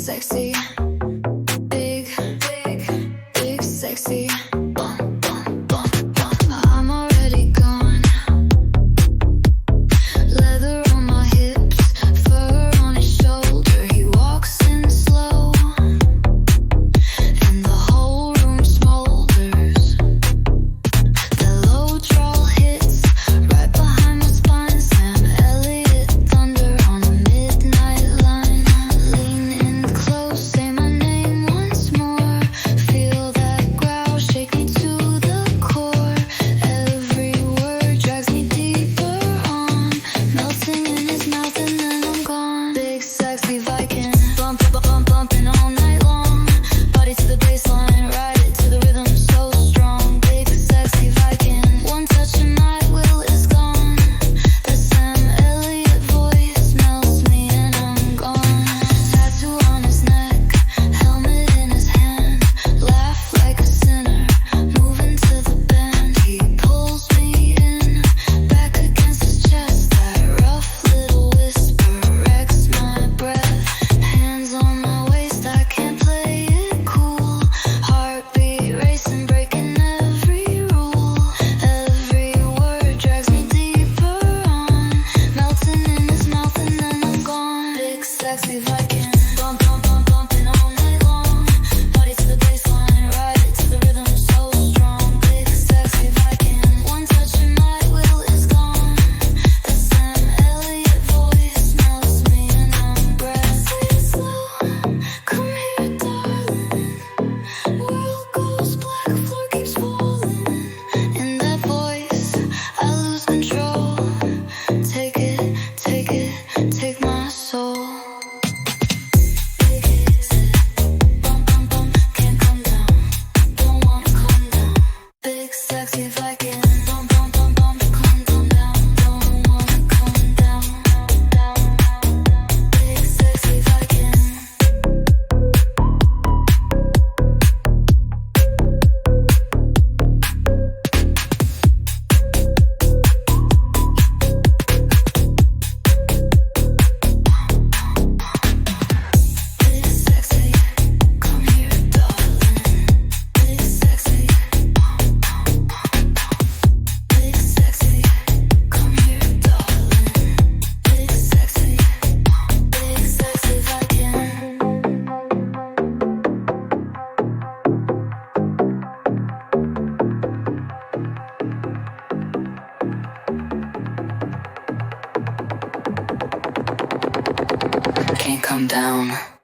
sexy, big, big sexy. Bump, bump, bump, bump. I'm already gone. Leather on my hips, fur on his shoulder. He walks in slow, and the whole room smolders. The low drawl hits right behind my spine. Sam Elliott thunder on a midnight line. Lean in close, say my name once more. Feel that growl shake me to the core. Every word drags me deeper on, melting in his mouth and then I'm gone. Big sexy Viking, bump, bump, bump, bumping all night long. Body to the baseline, ride it to the rhythm so strong. Big sexy Viking, one touch and my will is gone. The Sam Elliott voice melts me and I'm gone. Tattoo on his neck, helmet in his hand. Laugh like a sinner, moving to the band. He pulls me in, back against his chest. That rough little whisper wrecks my breath. Hands on my waist, I can't play it cool. Heartbeat racing, breaking every rule. Every word drags me deeper on, melting in his mouth and then I'm gone. Big sexy Viking, bump, bump, bump, bumping all night long. Body to the baseline, ride it to the rhythm so strong. Big sexy Viking, one touch and my will is gone. The Sam Elliott voice melts me and I'm breathless. Slow, come here, darling. World goes black, floor keeps falling. In that voice, I lose control. Take it, take my soul. Big bump, bump, bump, can't come down. Don't wanna come down. Big sexy Viking, bump, bump, bump, bump, come down. Don't wanna come down. Big sexy Viking. Big sexy, come here, darling. Big sexy, big sexy, come here, darling. Big sexy Viking. Can't come down.